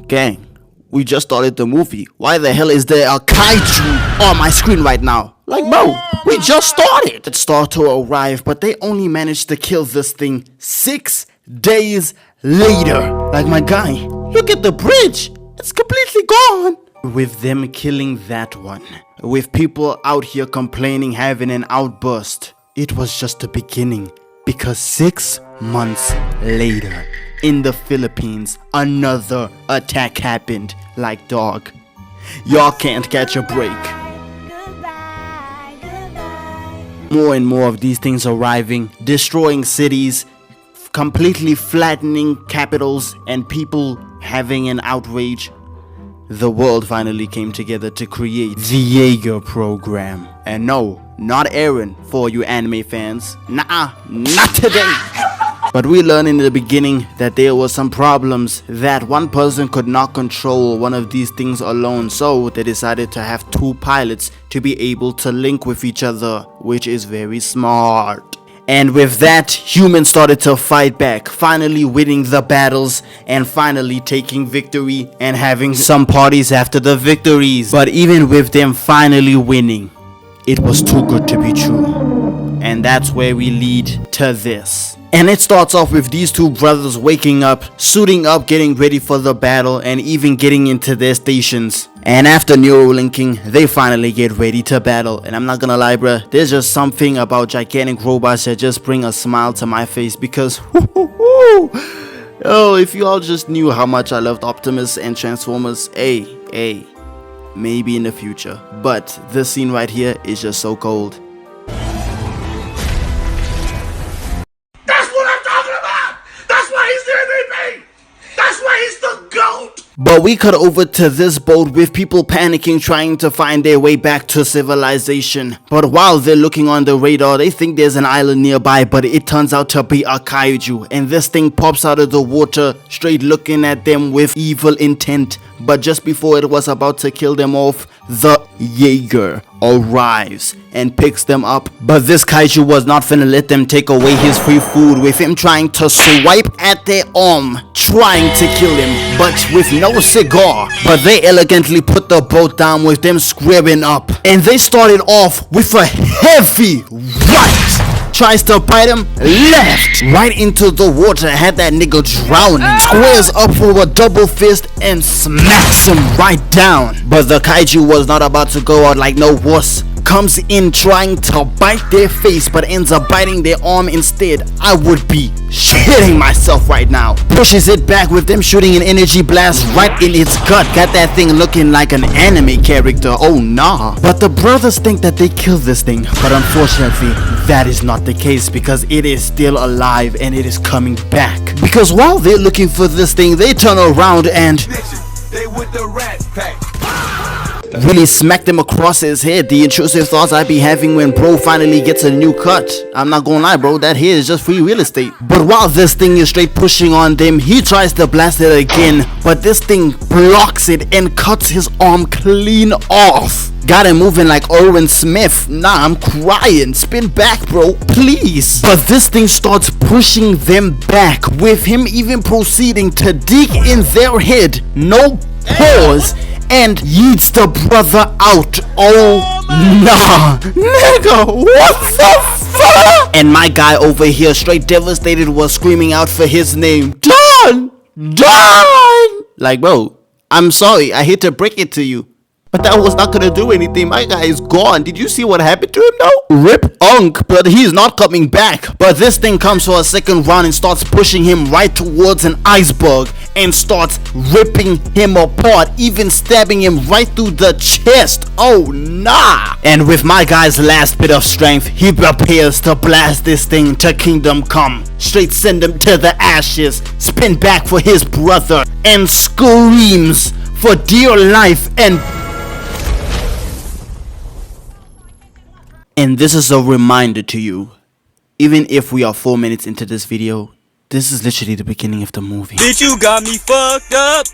Gang, we just started the movie. Why the hell is there a kaiju on my screen right now? Like, bro, we just started. It started to arrive, but they only managed to kill this thing 6 days later. Like, my guy, look at the bridge. It's completely gone. With them killing that one, with people out here complaining, having an outburst, it was just the beginning. Because 6 months later, in the Philippines, another attack happened. Like, dog, y'all can't catch a break. More and more of these things arriving, destroying cities, completely flattening capitals, and people having an outrage. The world finally came together to create the Jaeger program. And no, not Aaron, for you anime fans. Nah, not today. But we learned in the beginning that there were some problems, that one person could not control one of these things alone, so they decided to have 2 pilots to be able to link with each other, which is very smart. And with that, humans started to fight back, finally winning the battles and finally taking victory and having some parties after the victories. But even with them finally winning, it was too good to be true. And that's where we lead to this. And it starts off with these 2 brothers waking up, suiting up, getting ready for the battle, and even getting into their stations. And after neurolinking, they finally get ready to battle. And I'm not gonna lie, bruh, there's just something about gigantic robots that just bring a smile to my face because oh, if you all just knew how much I loved Optimus and Transformers, hey, maybe in the future. But this scene right here is just so cold. But we cut over to this boat with people panicking, trying to find their way back to civilization. But while they're looking on the radar, they think there's an island nearby, but it turns out to be a kaiju. And this thing pops out of the water, straight looking at them with evil intent. But just before it was about to kill them off, the Jaeger arrives and picks them up. But this kaiju was not finna let them take away his free food, with him trying to swipe at their arm, trying to kill him, but with no cigar. But they elegantly put the boat down with them squaring up, and they started off with a heavy right. Tries to bite him left, right into the water, had that nigga drowning. Squares up for a double fist and smacks him right down. But the kaiju was not about to go out like no wuss. Comes in trying to bite their face, but ends up biting their arm instead. I would be shitting myself right now. Pushes it back with them shooting an energy blast right in its gut. Got that thing looking like an anime character. Oh nah. But the brothers think that they killed this thing, but unfortunately that is not the case, because it is still alive and it is coming back. Because while they're looking for this thing, they turn around and they with the rat pack. Really smacked him across his head. The intrusive thoughts I be having when bro finally gets a new cut. I'm not gonna lie, bro, that hair is just free real estate. But while this thing is straight pushing on them, he tries to blast it again, but this thing blocks it and cuts his arm clean off. Got him moving like Owen Smith. Nah, I'm crying. Spin back, bro, please. But this thing starts pushing them back, with him even proceeding to dig in their head, no pause, and yeets the brother out. Oh nah, nigga, what the fuck? And my guy over here, straight devastated, was screaming out for his name. Don! Like, bro, I'm sorry, I hate to break it to you, but that was not gonna do anything. My guy is gone. Did you see what happened to him though? Rip Unk, but he's not coming back. But this thing comes for a second round and starts pushing him right towards an iceberg and starts ripping him apart, even stabbing him right through the chest. Oh nah. And with my guy's last bit of strength, he prepares to blast this thing to kingdom come. Straight send him to the ashes, spin back for his brother, and screams for dear life. And this is a reminder to you, even if we are 4 minutes into this video, this is literally the beginning of the movie. Bitch, you got me fucked up.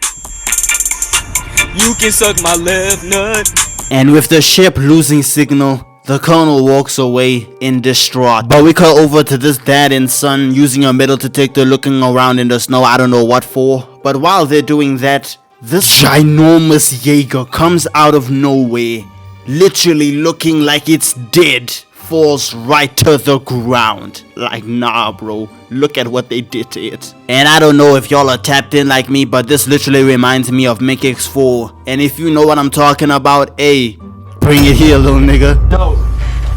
You can suck my left nut. And with the ship losing signal, the colonel walks away in distraught. But we cut over to this dad and son using a metal detector, looking around in the snow, I don't know what for. But while they're doing that, this ginormous Jaeger comes out of nowhere, literally looking like it's dead, falls right to the ground. Like, nah, bro, look at what they did to it. And I don't know if y'all are tapped in like me, but this literally reminds me of Mink X4. And if you know what I'm talking about, hey, bring it here, little nigga. No,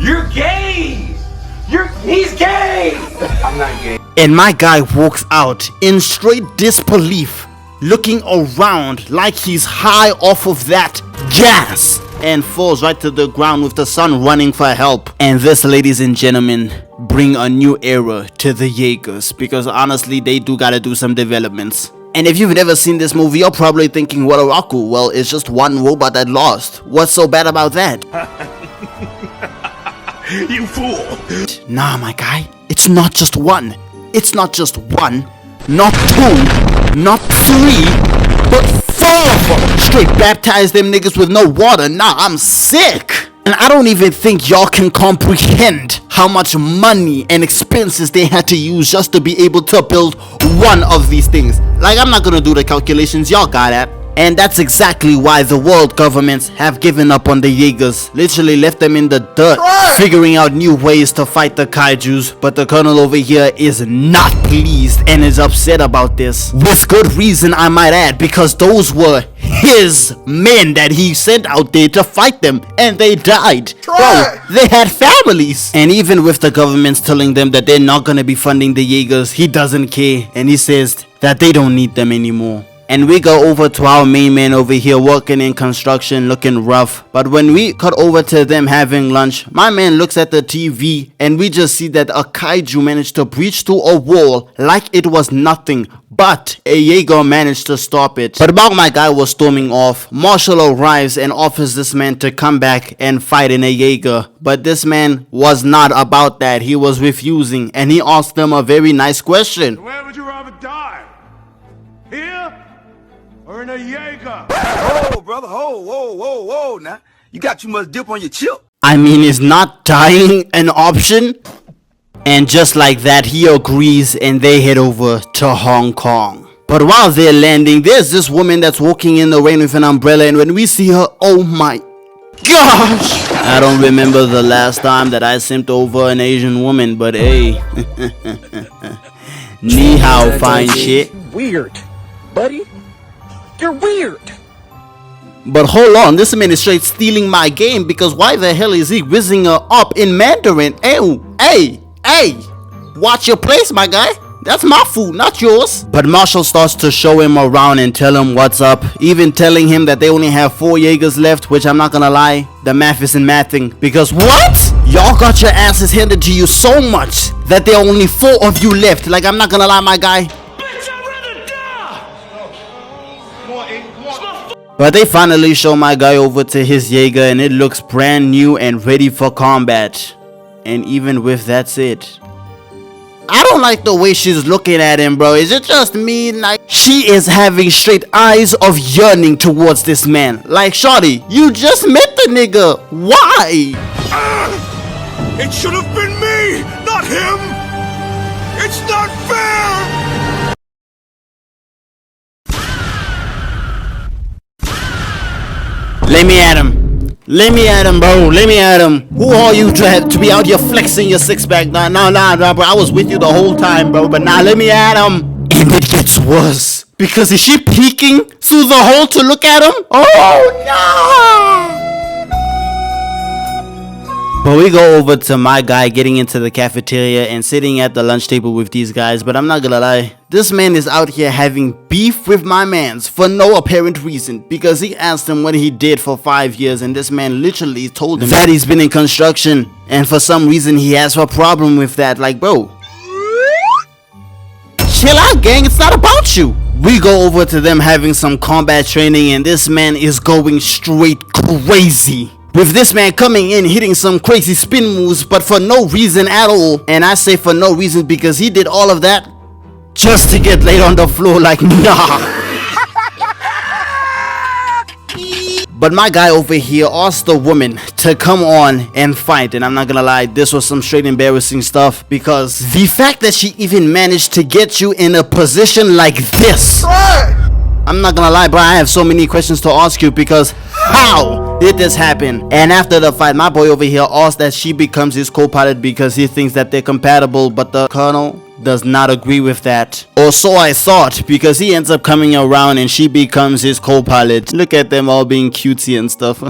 you're gay! He's gay! I'm not gay. And my guy walks out in straight disbelief, looking around like he's high off of that gas, and falls right to the ground with the son running for help. And this, ladies and gentlemen, bring a new era to the Jaegers, because honestly they do gotta do some developments. And if you've never seen this movie, you're probably thinking, what a Raku? Well, it's just one robot that lost. What's so bad about that? You fool! Nah, my guy, it's not just one. It's not just one, not two, not three, but 4 of them. Straight baptize them niggas with no water. Nah, I'm sick. And I don't even think y'all can comprehend how much money and expenses they had to use just to be able to build one of these things. Like, I'm not gonna do the calculations, y'all got that. And that's exactly why the world governments have given up on the Jaegers, literally left them in the dirt, figuring out new ways to fight the kaijus. But the colonel over here is not pleased and is upset about this. With good reason, I might add, because those were his men that he sent out there to fight them, and they died. Bro, they had families. And even with the governments telling them that they're not gonna be funding the Jaegers, he doesn't care, and he says that they don't need them anymore. And we go over to our main man over here working in construction, looking rough. But when we cut over to them having lunch, my man looks at the TV and we just see that a kaiju managed to breach through a wall like it was nothing. But a Jaeger managed to stop it. But while my guy was storming off, Marshall arrives and offers this man to come back and fight in a Jaeger. But this man was not about that. He was refusing, and he asked them a very nice question. Where would you rather die? Here? Or in a Jaeger? Oh, brother, whoa, now. You got too much dip on your chip. I mean, is not dying an option? And just like that, he agrees and they head over to Hong Kong. But while they're landing, there's this woman that's walking in the rain with an umbrella, and when we see her, oh my gosh! I don't remember the last time that I simped over an Asian woman, but hey. Ni hao, fine shit. Weird, buddy. You're weird. But hold on, this man is straight stealing my game, because why the hell is he whizzing her up in Mandarin? Hey, watch your place, my guy. That's my food, not yours. But Marshall starts to show him around and tell him what's up, even telling him that they only have 4 Jaegers left, which I'm not gonna lie, the math isn't mathing, because what? Y'all got your asses handed to you so much that there are only 4 of you left. Like, I'm not gonna lie, my guy. But they finally show my guy over to his Jaeger, and it looks brand new and ready for combat. And even with that said, I don't like the way she's looking at him, bro. Is it just me? Like, she is having straight eyes of yearning towards this man. Like, shorty, you just met the nigga. Why? It should have been me, not him. It's not fair. Let me at him. Let me at him, bro. Let me at him. Who are you to be out here flexing your 6-pack? Nah, bro. I was with you the whole time, bro. But nah, let me at him. And it gets worse. Because is she peeking through the hole to look at him? Oh, no. But we go over to my guy getting into the cafeteria and sitting at the lunch table with these guys. But I'm not gonna lie, this man is out here having beef with my mans for no apparent reason, because he asked him what he did for 5 years, and this man literally told him that he's been in construction, and for some reason he has a problem with that. Like, bro, chill out, gang. It's not about you. We go over to them having some combat training, and this man is going straight crazy. With this man coming in, hitting some crazy spin moves, but for no reason at all. And I say for no reason because he did all of that just to get laid on the floor. Like, nah. But my guy over here asked the woman to come on and fight. And I'm not gonna lie, this was some straight embarrassing stuff, because the fact that she even managed to get you in a position like this, I'm not gonna lie, bro, I have so many questions to ask you because how did this happen? And after the fight, my boy over here asked that she becomes his co-pilot because he thinks that they're compatible, but the colonel does not agree with that. Or so I thought, because he ends up coming around and she becomes his co-pilot. Look at them all being cutesy and stuff.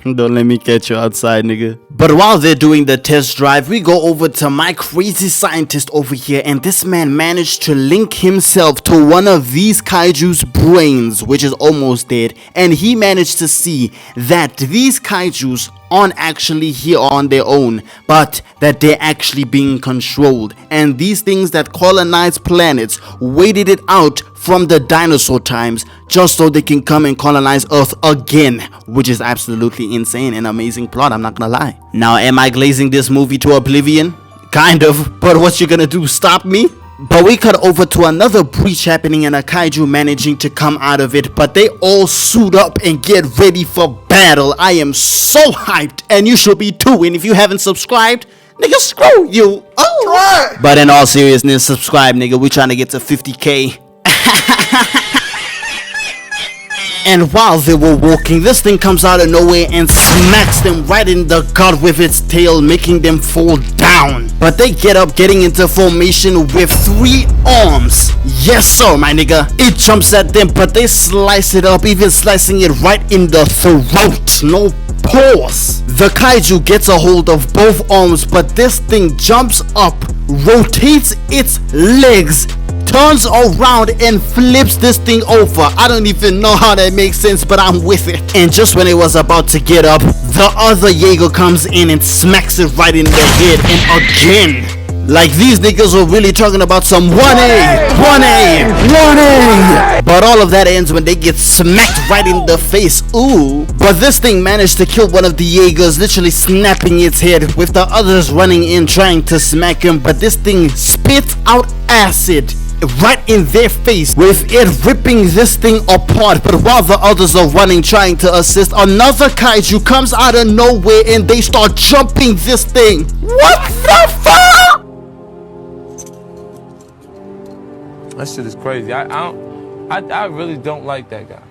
Don't let me catch you outside, nigga. But while they're doing the test drive, we go over to my crazy scientist over here, and this man managed to link himself to one of these kaiju's brains, which is almost dead, and he managed to see that these kaijus aren't actually here on their own, but that they're actually being controlled, and these things that colonize planets waited it out from the dinosaur times just so they can come and colonize Earth again, which is absolutely insane and amazing plot, I'm not gonna lie. Now, am I glazing this movie to oblivion? Kind of, but what you gonna do, stop me? But we cut over to another breach happening and a kaiju managing to come out of it, but they all suit up and get ready for battle. I am so hyped, and you should be too, and if you haven't subscribed, nigga, screw you. Oh. But in all seriousness, subscribe, nigga. We trying to get to 50K. And while they were walking, this thing comes out of nowhere and smacks them right in the gut with its tail, making them fall down. But they get up, getting into formation with 3 arms. Yes sir, my nigga. It jumps at them, but they slice it up, even slicing it right in the throat. No pause. The kaiju gets a hold of both arms, but this thing jumps up, rotates its legs, turns around and flips this thing over. I don't even know how that makes sense, but I'm with it. And just when it was about to get up, the other Jaeger comes in and smacks it right in the head, and again. Like these niggas were really talking about some 1A, 1A, 1A. But all of that ends when they get smacked right in the face. Ooh. But this thing managed to kill one of the Jaegers, literally snapping its head, with the others running in trying to smack him. But this thing spits out acid right in their face, with it ripping this thing apart. But while the others are running trying to assist, another kaiju comes out of nowhere and they start jumping this thing. What the fuck? That shit is crazy. I really don't like that guy.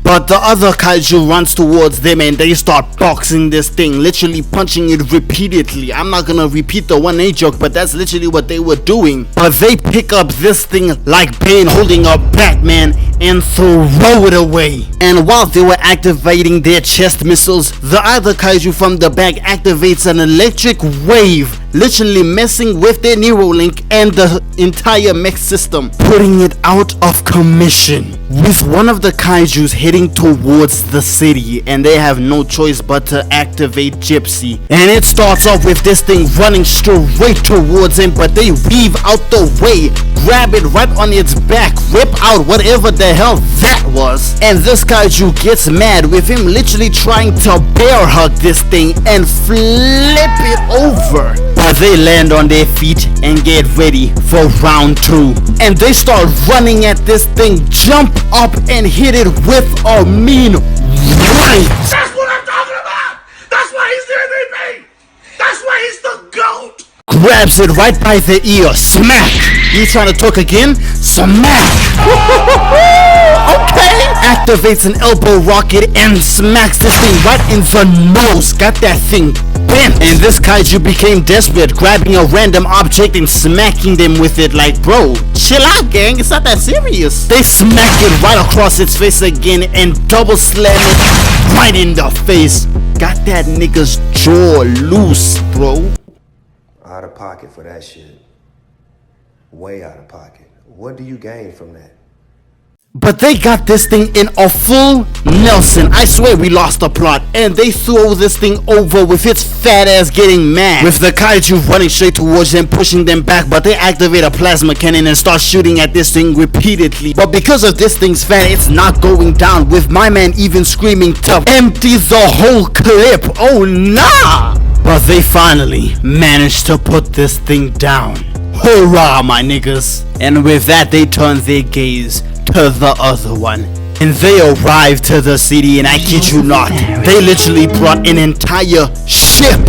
But the other kaiju runs towards them and they start boxing this thing, literally punching it repeatedly. I'm not gonna repeat the 1A joke, but that's literally what they were doing. But they pick up this thing like Bane holding up Batman and throw it away. And while they were activating their chest missiles, the other kaiju from the back activates an electric wave, literally messing with their Neuralink and the entire mech system, putting it out of commission. With one of the kaijus heading towards the city, and they have no choice but to activate GIPSY. And it starts off with this thing running straight towards him, but they weave out the way, grab it right on its back, rip out whatever the hell that was. And this kaiju gets mad with him literally trying to bear hug this thing and flip it over. But they land on their feet and get ready for round 2. And they start running at this thing, jump up and hit it with a mean right. That's what I'm talking about! That's why he's the MVP! That's why he's the GOAT! Grabs it right by the ear, smack! You trying to talk again? Smack! Okay! Activates an elbow rocket and smacks this thing right in the nose. Got that thing bent. And this kaiju became desperate, grabbing a random object and smacking them with it like, bro, chill out gang, it's not that serious. They smack it right across its face again and double slam it right in the face. Got that nigga's jaw loose, bro. Out of pocket for that shit. Way out of pocket. What do you gain from that? But they got this thing in a full Nelson. I swear we lost the plot. And they throw this thing over with its fat ass getting mad, with the kaiju running straight towards them, pushing them back. But they activate a plasma cannon and start shooting at this thing repeatedly. But because of this thing's fat, it's not going down, with my man even screaming to empty the whole clip. Oh nah! But they finally managed to put this thing down. Hurrah, my niggas. And with that, they turn their gaze to the other one. And they arrived to the city, and I kid you not, they literally brought an entire ship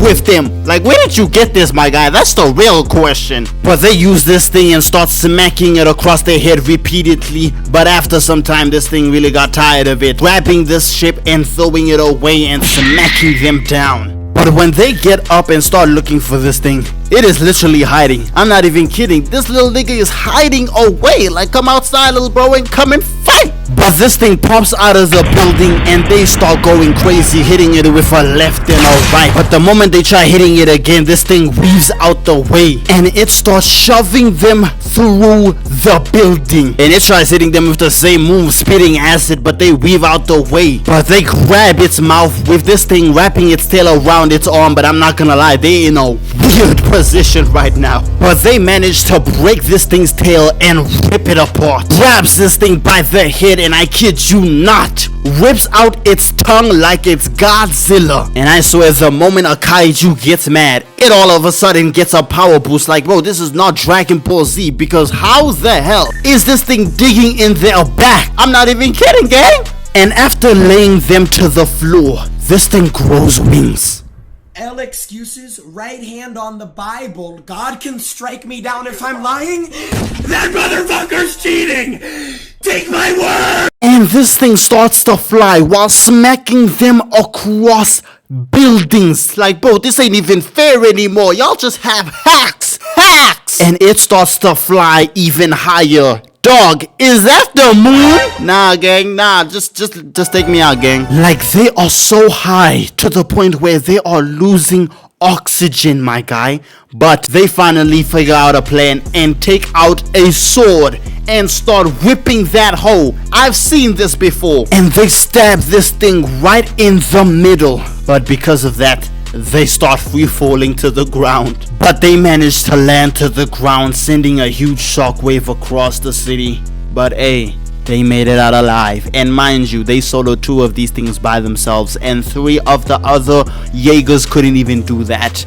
with them. Like, where did you get this, my guy? That's the real question. But they use this thing and start smacking it across their head repeatedly. But after some time, this thing really got tired of it, grabbing this ship and throwing it away and smacking them down. But when they get up and start looking for this thing, it is literally hiding. I'm not even kidding. This little nigga is hiding away. Like, come outside, little bro, and come and fight. But this thing pops out of the building and they start going crazy, hitting it with a left and a right. But the moment they try hitting it again, this thing weaves out the way and it starts shoving them through the building. And it tries hitting them with the same move, spitting acid, but they weave out the way. But they grab its mouth with this thing wrapping its tail around its arm. But I'm not gonna lie, they're in a weird position right now. But they manage to break this thing's tail and rip it apart. Grabs this thing by the head and I kid you not, rips out its tongue like it's Godzilla. And I swear the moment a kaiju gets mad, it all of a sudden gets a power boost. Like, bro, this is not Dragon Ball Z, because how the hell is this thing digging in their back? I'm not even kidding, gang. And after laying them to the floor, this thing grows wings. L excuses, right hand on the Bible. God can strike me down if I'm lying. That motherfucker's cheating! Take my word! And this thing starts to fly while smacking them across buildings. Like, bro, this ain't even fair anymore. Y'all just have hacks. And it starts to fly even higher. Dog, is that the moon? Nah, gang, nah, just take me out, gang. Like, they are so high to the point where they are losing oxygen, my guy. But they finally figure out a plan and take out a sword and start whipping that hole. I've seen this before. And they stab this thing right in the middle. But because of that, they start free falling to the ground. But they manage to land to the ground, sending a huge shockwave across the city. But hey, they made it out alive. And mind you, they soloed 2 of these things by themselves, and 3 of the other Jaegers couldn't even do that.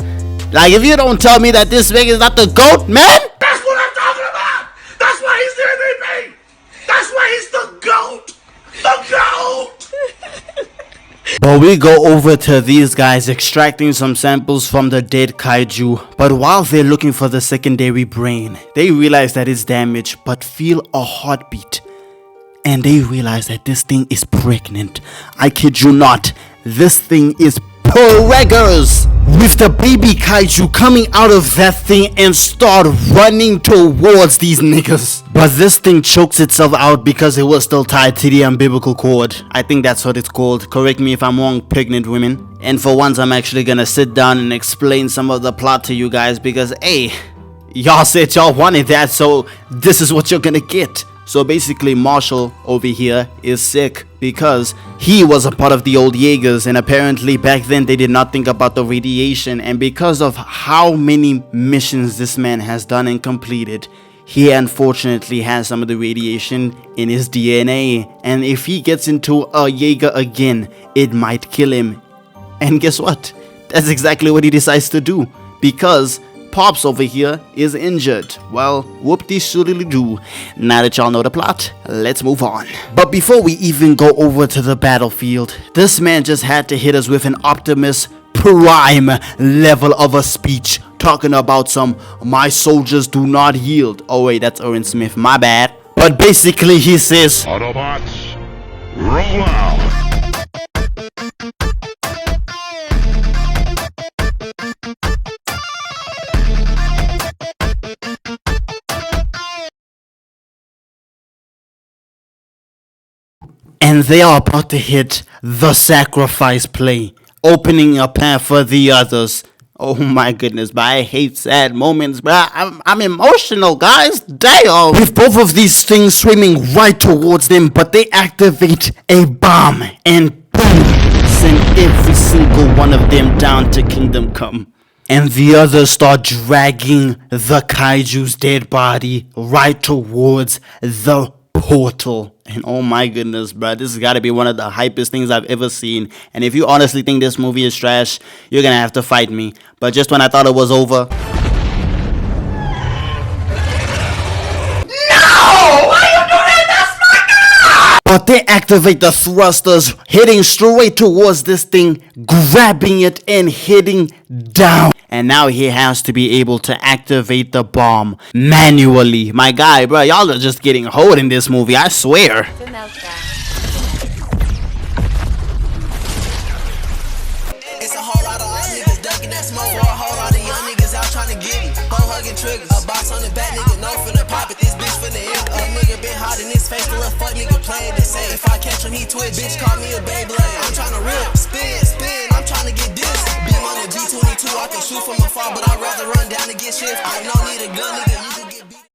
Like, if you don't tell me that this thing is not the GOAT, man! That's what I'm talking about! That's why he's the MVP! That's why he's the GOAT! The GOAT! But we go over to these guys extracting some samples from the dead kaiju. But while they're looking for the secondary brain, they realize that it's damaged but feel a heartbeat. And they realize that this thing is pregnant. I kid you not, this thing is preggers! With the baby kaiju coming out of that thing and start running towards these niggas. But this thing chokes itself out because it was still tied to the umbilical cord. I think that's what it's called. Correct me if I'm wrong, pregnant women. And for once, I'm actually gonna sit down and explain some of the plot to you guys because, hey, y'all said y'all wanted that, so this is what you're gonna get. So basically, Marshall over here is sick because he was a part of the old Jaegers, and apparently back then they did not think about the radiation, and because of how many missions this man has done and completed, he unfortunately has some of the radiation in his DNA, and if he gets into a Jaeger again, it might kill him. And guess what? That's exactly what he decides to do, because Pops over here is injured. Well, whoop-de-shoodly-doo. Now that y'all know the plot, let's move on. But before we even go over to the battlefield, this man just had to hit us with an Optimus Prime level of a speech, talking about some, my soldiers do not yield. Oh wait, that's Owen Smith, my bad. But basically he says, Autobots, roll out! and they are about to hit the sacrifice play, opening a path for the others. Oh my goodness, but I hate sad moments, but I'm emotional, guys. Damn. With both of these things swimming right towards them, but they activate a bomb and boom, send every single one of them down to Kingdom Come. And the others start dragging the kaiju's dead body right towards the portal. And oh my goodness, bro, this has got to be one of the hypest things I've ever seen. And if you honestly think this movie is trash, you're gonna have to fight me. But just when I thought it was over, But they activate the thrusters, heading straight towards this thing, grabbing it and hitting down. And now he has to be able to activate the bomb manually. My guy, bro, y'all are just getting hoed in this movie, I swear. It's a whole lot of old niggas ducking that smoke, or a whole lot of young niggas out trying to get it. Phone hugging triggers, a box on the back, nigga, no finna pop it. This bitch finna end. A nigga been hot in his face, the little fuck nigga playing this safe. If I catch him, he twitch. Bitch call me a Beyblade. I'm trying to rip, spin, I'm trying to get this. Beam on the G22, I can shoot from afar, but I'd rather run down and get shift. I don't need a gun, nigga.